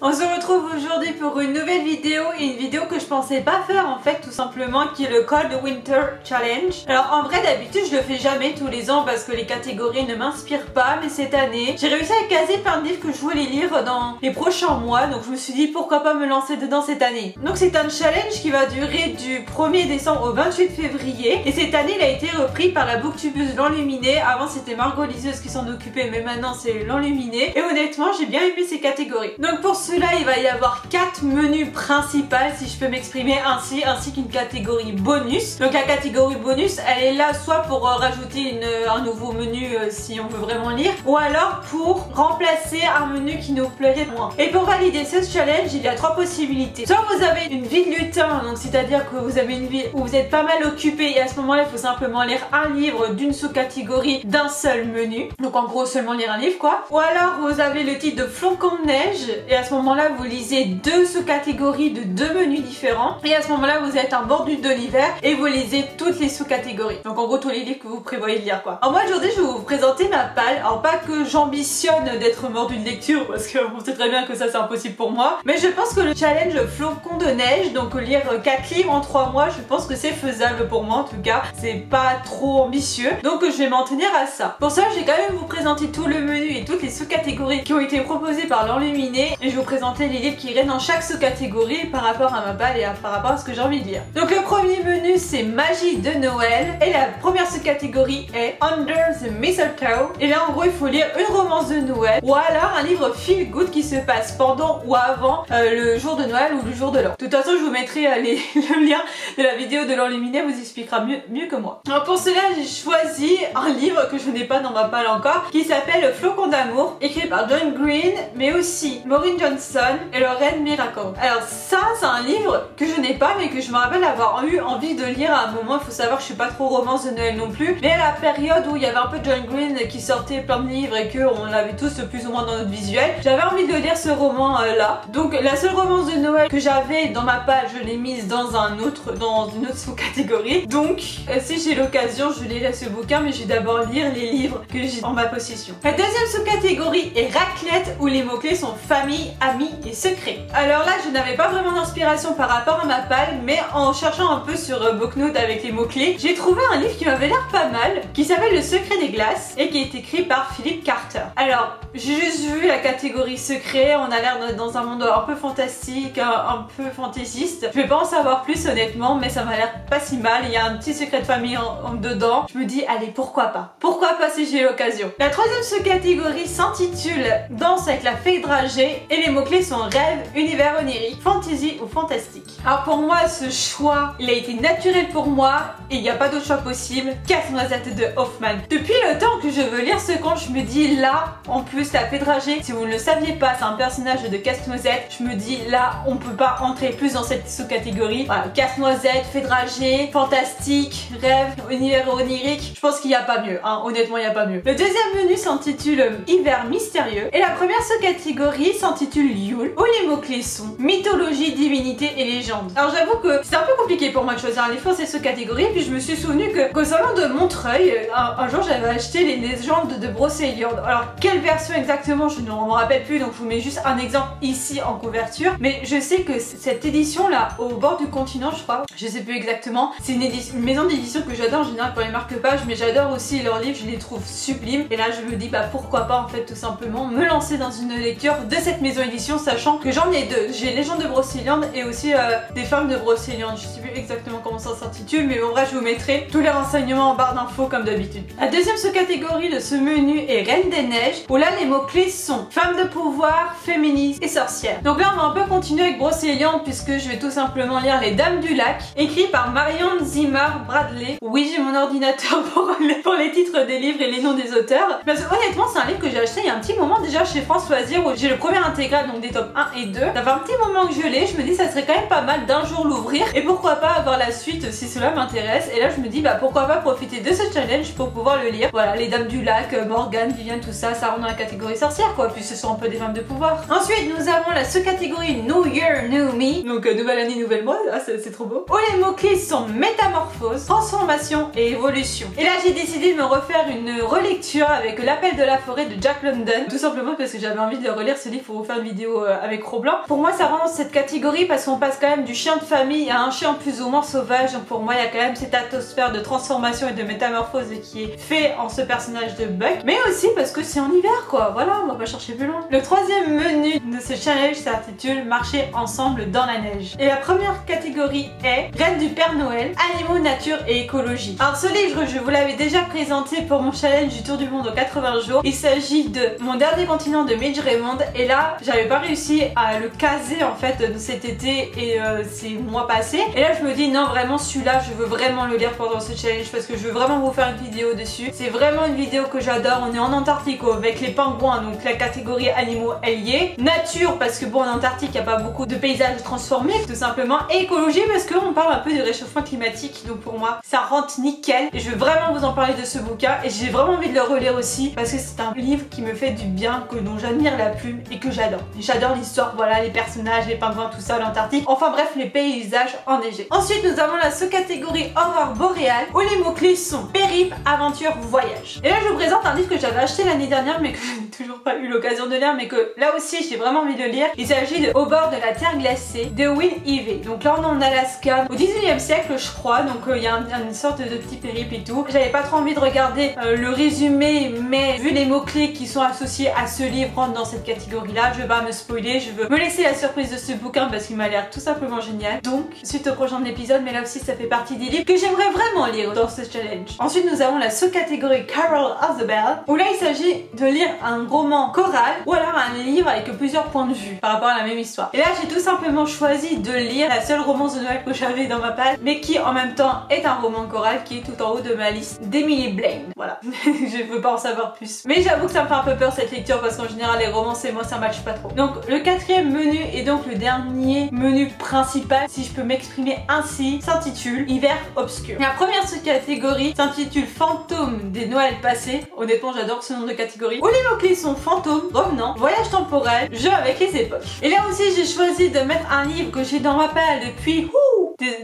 On se retrouve aujourd'hui pour une nouvelle vidéo et une vidéo que je pensais pas faire en fait tout simplement, qui est le Cold Winter Challenge. Alors en vrai d'habitude je le fais jamais tous les ans parce que les catégories ne m'inspirent pas, mais cette année j'ai réussi à caser plein de livres que je voulais lire dans les prochains mois, donc je me suis dit pourquoi pas me lancer dedans cette année. Donc c'est un challenge qui va durer du 1er décembre au 28 février et cette année il a été repris par la booktubeuse L'Enluminée. Avant c'était Margot Liseuse qui s'en occupait, mais maintenant c'est L'Enluminée, et honnêtement j'ai bien aimé ces catégories. Donc pour cela il va y avoir 4 menus principaux si je peux m'exprimer ainsi, ainsi qu'une catégorie bonus. Donc la catégorie bonus elle est là soit pour rajouter un nouveau menu si on veut vraiment lire, ou alors pour remplacer un menu qui nous plairait moins. Et pour valider ce challenge il y a 3 possibilités. Soit vous avez une vie de lutin, donc c'est à dire que vous avez une vie où vous êtes pas mal occupé et à ce moment là il faut simplement lire un livre d'une sous-catégorie d'un seul menu, donc en gros seulement lire un livre quoi. Ou alors vous avez le titre de Flocon de neige et à ce moment là vous lisez 2 sous-catégories de 2 menus différents, et à ce moment là vous êtes un bordure de l'hiver et vous lisez toutes les sous-catégories, donc en gros tous les livres que vous prévoyez de lire quoi. Alors moi aujourd'hui je vais vous présenter ma palle. Alors pas que j'ambitionne d'être mordu de lecture parce que on sait très bien que ça c'est impossible pour moi, mais je pense que le challenge Flocon de neige, donc lire 4 livres en 3 mois, je pense que c'est faisable pour moi en tout cas, c'est pas trop ambitieux, donc je vais m'en tenir à ça. Pour ça je vais quand même vous présenter tout le menu et toutes les sous-catégories qui ont été proposées par L'Enluminée, et je vais vous présenter les livres qui iraient dans chaque sous-catégorie par rapport à ma palle et par rapport à ce que j'ai envie de lire. Donc le premier menu c'est Magie de Noël, et la première sous-catégorie est Under the Mistletoe, et là en gros il faut lire une romance de Noël ou alors un livre feel good qui se passe pendant ou avant le jour de Noël ou le jour de l'an. De toute façon je vous mettrai le lien de la vidéo de L'Enluminée, vous expliquera mieux que moi. Alors pour cela j'ai choisi un livre que je n'ai pas dans ma palle encore, qui s'appelle Flocon d'amour, écrit par John Green mais aussi Maureen Johnson et Lorraine Miracle. Alors ça c'est un livre que je n'ai pas mais que je me rappelle avoir eu envie de lire à un moment. Il faut savoir que je suis pas trop romance de Noël non plus, mais à la période où il y avait un peu John Green qui sortait plein de livres et qu'on l'avait tous plus ou moins dans notre visuel, j'avais envie de lire ce roman là. Donc la seule romance de Noël que j'avais dans ma page je l'ai mise dans une autre sous-catégorie. Donc si j'ai l'occasion je lirai ce bouquin, mais je vais d'abord lire les livres que j'ai en ma possession. La deuxième sous-catégorie est raclette, où les mots-clés sont famille, amis et secrets. Alors là je n'avais pas vraiment d'inspiration par rapport à ma palle, mais en cherchant un peu sur Booknote avec les mots-clés, j'ai trouvé un livre qui m'avait l'air pas mal, qui s'appelle Le Secret des glaces et qui est écrit par Philip Carter. Alors j'ai juste vu la catégorie secret, on a l'air dans un monde un peu fantastique, un peu fantaisiste. Je vais pas en savoir plus honnêtement, mais ça m'a l'air pas si mal. Il y a un petit secret de famille dedans. Je me dis allez pourquoi pas si j'ai l'occasion. La troisième sous-catégorie s'intitule Danse avec la fée dragée et les mots-clés sont rêve, univers onirique, fantasy ou fantastique. Alors pour moi ce choix il a été naturel pour moi et il n'y a pas d'autre choix possible. Casse-noisette de Hoffman. Depuis le temps que je veux lire ce conte, je me dis là, en plus la fée dragée, si vous ne le saviez pas, c'est un personnage de Casse-Noisette. Je me dis là, on peut pas entrer plus dans cette sous-catégorie. Voilà, Casse-Noisette, fée dragée, fantastique, rêve, univers onirique. Je pense qu'il n'y a pas mieux, hein. Honnêtement il n'y a pas mieux. Le deuxième menu s'intitule Hiver mystérieux et la première sous-catégorie s'intitule Yule, où les mots-clés sont mythologie, divinité et légende. Alors j'avoue que c'est un peu compliqué pour moi de choisir un livre pour ces sous-catégories, puis je me suis souvenu qu'au salon de Montreuil, un jour j'avais acheté les légendes de Brocéliande. Alors quelle version exactement je ne m'en rappelle plus, donc je vous mets juste un exemple ici en couverture, mais je sais que cette édition là au bord du continent je crois, je sais plus exactement, c'est une maison d'édition que j'adore en général pour les marque-pages, mais j'adore aussi leurs livres, je les trouve sublimes, et là je me dis bah pourquoi pas en fait tout simplement me lancer dans une lecture de cette maison édition, sachant que j'en ai 2, j'ai Légendes de Brocéliande et aussi des femmes de Brocéliande. Je sais plus exactement comment ça s'intitule, mais en vrai je vous mettrai tous les renseignements en barre d'infos comme d'habitude. La deuxième sous-catégorie de ce menu est Reine des Neiges, où là les mots-clés sont femme de pouvoir, féministe et sorcière. Donc là on va un peu continuer avec Brocéliande puisque je vais tout simplement lire Les Dames du Lac, écrit par Marion Zimmer Bradley. Oui, j'ai mon ordinateur pour les titres des livres et les noms des auteurs, parce que honnêtement c'est un livre que j'ai acheté il y a un petit moment déjà chez France Loisirs, où j'ai le premier intégral, donc des tomes 1 et 2. Ça fait un petit moment que je l'ai, je me dis ça serait quand même pas mal d'un jour l'ouvrir et pourquoi pas avoir la suite si cela m'intéresse. Et là je me dis bah pourquoi pas profiter de ce challenge pour pouvoir le lire. Voilà, Les Dames du Lac, Morgane, Viviane, tout ça, ça rentre dans la catégorie catégorie sorcière quoi, puis ce sont un peu des femmes de pouvoir. Ensuite nous avons la sous-catégorie New Year, New Me, donc nouvelle année, nouvelle moi, ah, c'est trop beau. Où les mots-clés sont métamorphose, transformation et évolution. Et là j'ai décidé de me refaire une relecture avec L'appel de la forêt de Jack London, tout simplement parce que j'avais envie de le relire ce livre pour vous faire une vidéo avec Roblan. Pour moi ça rentre dans cette catégorie parce qu'on passe quand même du chien de famille à un chien plus ou moins sauvage, donc pour moi il y a quand même cette atmosphère de transformation et de métamorphose qui est fait en ce personnage de Buck, mais aussi parce que c'est en hiver quoi, voilà, on va pas chercher plus loin. Le troisième menu de ce challenge s'intitule Marcher ensemble dans la neige. Et la première catégorie est Reine du Père Noël, animaux, nature et écologie. Alors ce livre je vous l'avais déjà présenté pour mon challenge du tour du monde en 80 jours. Il s'agit de Mon dernier continent de Mitch Raymond, et là j'avais pas réussi à le caser en fait de cet été et ces mois passés, et là je me dis non vraiment celui-là je veux vraiment le lire pendant ce challenge parce que je veux vraiment vous faire une vidéo dessus. C'est vraiment une vidéo que j'adore. On est en Antarctique avec les pingouins, donc la catégorie animaux elle y est. Nature parce que bon en Antarctique il n'y a pas beaucoup de paysages transformés tout simplement, et écologie parce qu'on parle un peu du réchauffement climatique, donc pour moi ça rentre nickel et je veux vraiment vous en parler de ce bouquin et j'ai vraiment envie de le relire aussi parce que c'est un livre qui me fait du bien, dont j'admire la plume et que j'adore. J'adore l'histoire, voilà, les personnages, les pingouins, tout ça, l'Antarctique, enfin bref les paysages enneigés. Ensuite nous avons la sous-catégorie Aurore boréale où les mots-clés sont périple, aventure, voyage. Et là je vous présente un livre que j'avais acheté l'année dernière mais que je n'ai toujours pas eu l'occasion de lire, mais que là aussi j'ai vraiment envie de lire. Il s'agit de Au bord de la terre glacée de Will Ivey. Donc là on est en Alaska au 19e siècle je crois, donc il y a une sorte de petit périple et tout. J'avais pas trop envie de regarder le résumé, mais vu les mots-clés qui sont associés à ce livre rentrent dans cette catégorie là, je vais pas me spoiler, je veux me laisser la surprise de ce bouquin parce qu'il m'a l'air tout simplement génial. Donc suite au prochain épisode, mais là aussi ça fait partie des livres que j'aimerais vraiment lire dans ce challenge. Ensuite nous avons la sous-catégorie Carol of the Bell où là il s'agit de lire un roman choral ou alors un livre avec plusieurs points de vue par rapport à la même histoire. Et là j'ai tout simplement choisi de lire la seule romance de Noël que j'avais dans ma page, mais qui en même temps est un roman choral qui est tout en haut de ma liste, d'Emily Blaine. Voilà, je veux pas en savoir plus. Mais j'avoue que ça me fait un peu peur cette lecture parce qu'en général les romances et moi ça matche pas trop. Donc le quatrième menu et donc le dernier menu principal, si je peux m'exprimer ainsi, s'intitule Hiver obscur. La première sous-catégorie s'intitule Fantômes des Noëls passés. Honnêtement j'adore ce nom de catégorie. Où les mots-clés sont fantômes, revenants, voyage temporel, jeu avec les époques. Et là aussi j'ai choisi de mettre un livre que j'ai dans ma palle depuis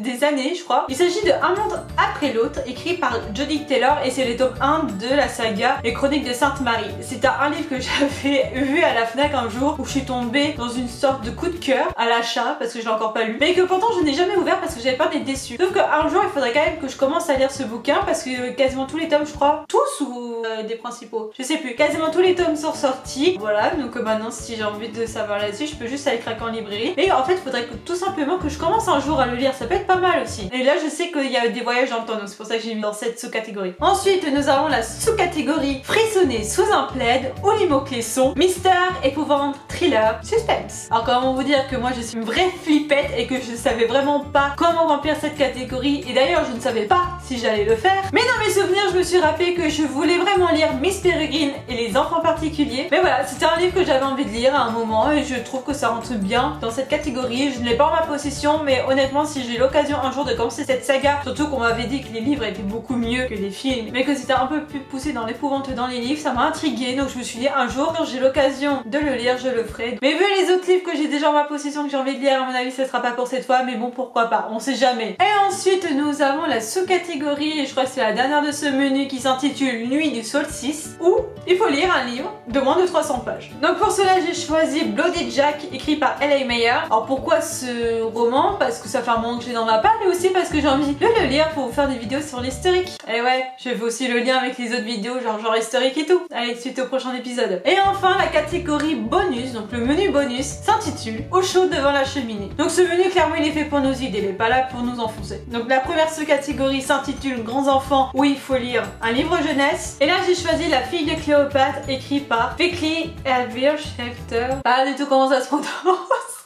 des années je crois. Il s'agit de Un monde après l'autre, écrit par Jodi Taylor, et c'est le tome 1 de la saga Les Chroniques de Sainte-Marie. C'est un livre que j'avais vu à la FNAC un jour où je suis tombée dans une sorte de coup de cœur à l'achat parce que je l'ai encore pas lu, mais que pourtant je n'ai jamais ouvert parce que j'avais peur d'être déçue. Sauf qu'un jour il faudrait quand même que je commence à lire ce bouquin parce que quasiment tous les tomes je crois, tous ou des principaux, je sais plus, quasiment tous les tomes sont sortis. Voilà, donc maintenant si j'ai envie de savoir là-dessus je peux juste aller craquer en librairie. Mais en fait il faudrait que tout simplement que je commence un jour à le lire, ça peut être pas mal aussi. Et là je sais qu'il y a des voyages dans le temps, donc c'est pour ça que j'ai mis dans cette sous-catégorie. Ensuite nous avons la sous-catégorie Frissonner sous un plaid où les mots-clés sont mystère, épouvante, thriller, suspense. Alors comment vous dire que moi je suis une vraie flippette et que je savais vraiment pas comment remplir cette catégorie, et d'ailleurs je ne savais pas si j'allais le faire. Mais dans mes souvenirs je me suis rappelé que je voulais vraiment lire Miss Peregrine et les enfants particuliers. Mais voilà, c'était un livre que j'avais envie de lire à un moment et je trouve que ça rentre bien dans cette catégorie. Je ne l'ai pas en ma possession, mais honnêtement si j'ai l'occasion un jour de commencer cette saga, surtout qu'on m'avait dit que les livres étaient beaucoup mieux que les films, mais que c'était un peu plus poussé dans l'épouvante dans les livres, ça m'a intriguée, donc je me suis dit un jour quand j'ai l'occasion de le lire je le ferai. Mais vu les autres livres que j'ai déjà en ma possession que j'ai envie de lire, à mon avis ce sera pas pour cette fois, mais bon pourquoi pas, on sait jamais. Et ensuite nous avons la sous-catégorie, et je crois que c'est la dernière de ce menu, qui s'intitule Nuit du solstice, où il faut lire un livre de moins de 300 pages. Donc pour cela j'ai choisi Bloody Jack, écrit par L.A. Meyer. Alors pourquoi ce roman? Parce que ça fait un moment que j'ai dans ma palle, et aussi parce que j'ai envie de le lire pour vous faire des vidéos sur l'historique. Et ouais, je fais aussi le lien avec les autres vidéos genre historique et tout. Allez, suite au prochain épisode. Et enfin la catégorie bonus, donc le menu bonus, s'intitule Au chaud devant la cheminée. Donc ce menu clairement il est fait pour nos idées, il est pas là pour nous enfoncer. Donc la première sous-catégorie s'intitule Grands enfants, où il faut lire un livre jeunesse. Et là j'ai choisi La fille de Cléopâtre, écrit par Vicky Elvire Shelter. Pas du tout comment ça se prononce.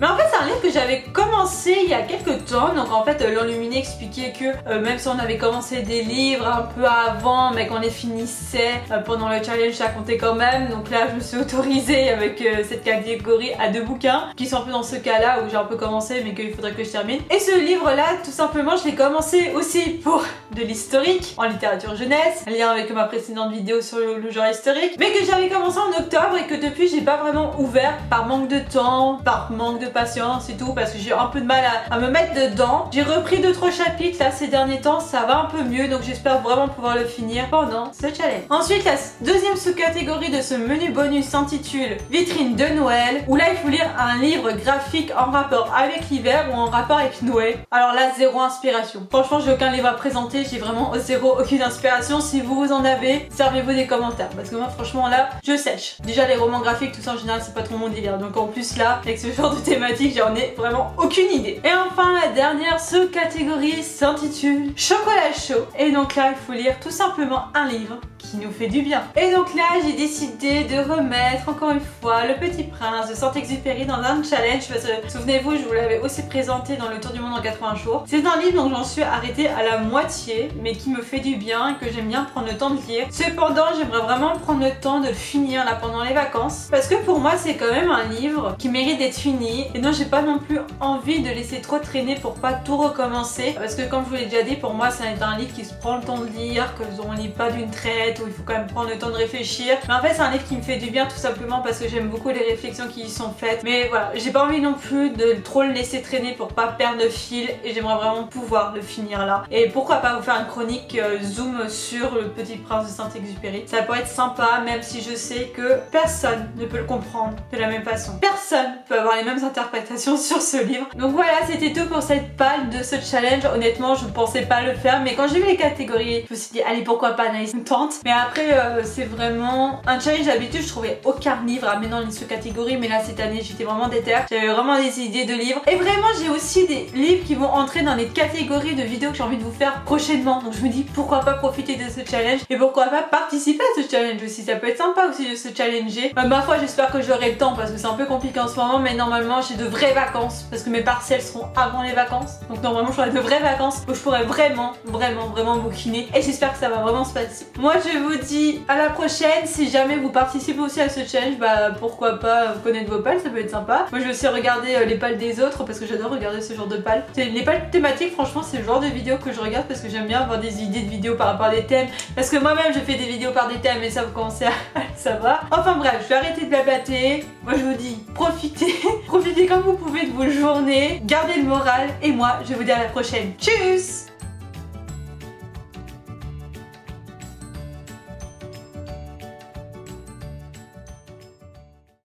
Mais en fait c'est un livre que j'avais commencé il y a quelques temps. Donc en fait l'Enluminé expliquait que même si on avait commencé des livres un peu avant mais qu'on les finissait pendant le challenge, ça comptait quand même. Donc là je me suis autorisée avec cette catégorie à 2 bouquins qui sont un peu dans ce cas là où j'ai un peu commencé mais qu'il faudrait que je termine. Et ce livre là tout simplement je l'ai commencé aussi pour de l'historique en littérature jeunesse, un lien avec ma précédente vidéo sur le genre historique, mais que j'avais commencé en octobre et que depuis j'ai pas vraiment ouvert par manque de temps, par manque de patience et tout, parce que j'ai un peu de mal à me mettre dedans. J'ai repris 2-3 chapitres là ces derniers temps, ça va un peu mieux, donc j'espère vraiment pouvoir le finir pendant ce challenge. Ensuite la deuxième sous-catégorie de ce menu bonus s'intitule Vitrine de Noël, où là il faut lire un livre graphique en rapport avec l'hiver ou en rapport avec Noël. Alors là zéro inspiration, franchement j'ai aucun livre à présenter, j'ai vraiment aucune inspiration. Si vous en avez, servez-vous des commentaires parce que moi franchement là je sèche. Déjà les romans graphiques tout ça en général c'est pas trop mon délire, donc en plus là avec ce genre de thématique j'en ai vraiment aucune idée. Et enfin la dernière sous-catégorie s'intitule Chocolat chaud, et donc là il faut lire tout simplement un livre qui nous fait du bien. Et donc là j'ai décidé de remettre encore une fois Le Petit Prince de Saint-Exupéry dans un challenge parce que souvenez-vous je vous l'avais aussi présenté dans le Tour du Monde en 80 jours. C'est un livre dont j'en suis arrêtée à la moitié mais qui me fait du bien et que j'aime bien prendre le temps de lire. Cependant j'aimerais vraiment prendre le temps de le finir là pendant les vacances parce que pour moi c'est quand même un livre qui mérite d'être fini et non j'ai pas non plus envie de laisser trop traîner pour pas tout recommencer parce que comme je vous l'ai déjà dit pour moi c'est un livre qui se prend le temps de lire, que on lit pas d'une traite où il faut quand même prendre le temps de réfléchir. Mais en fait c'est un livre qui me fait du bien tout simplement parce que j'aime beaucoup les réflexions qui y sont faites. Mais voilà, j'ai pas envie non plus de trop le laisser traîner pour pas perdre le fil et j'aimerais vraiment pouvoir le finir là. Et pourquoi pas vous faire une chronique zoom sur Le Petit Prince de Saint-Exupéry. Ça pourrait être sympa même si je sais que personne ne peut le comprendre de la même façon. Personne peut avoir les mêmes interprétations sur ce livre. Donc voilà, c'était tout pour cette palle de ce challenge. Honnêtement je ne pensais pas le faire mais quand j'ai vu les catégories je me suis dit allez pourquoi pas, Anaïs tente. Mais après c'est vraiment un challenge. D'habitude je trouvais aucun livre à mettre dans ce catégorie mais là cette année j'étais vraiment déter. J'avais vraiment des idées de livres et vraiment j'ai aussi des livres qui vont entrer dans les catégories de vidéos que j'ai envie de vous faire prochainement. Donc je me dis pourquoi pas profiter de ce challenge et pourquoi pas participer à ce challenge aussi. Ça peut être sympa aussi de se challenger. Ma foi j'espère que j'aurai le temps parce que c'est un peu compliqué en ce moment mais normalement j'ai de vraies vacances parce que mes partiels seront avant les vacances. Donc normalement j'aurai de vraies vacances où je pourrai vraiment bouquiner et j'espère que ça va vraiment se passer. Moi je vous dis à la prochaine. Si jamais vous participez aussi à ce challenge, bah pourquoi pas connaître vos pales, ça peut être sympa. Moi je vais aussi regarder les pales des autres parce que j'adore regarder ce genre de pales. Les pales thématiques franchement c'est le genre de vidéo que je regarde parce que j'aime bien avoir des idées de vidéos par rapport à des thèmes. Parce que moi-même je fais des vidéos par des thèmes et ça vous commencez à le savoir. Enfin bref, je vais arrêter de blablater. Moi je vous dis profitez, profitez comme vous pouvez de vos journées, gardez le moral et moi je vous dis à la prochaine. Tchuss!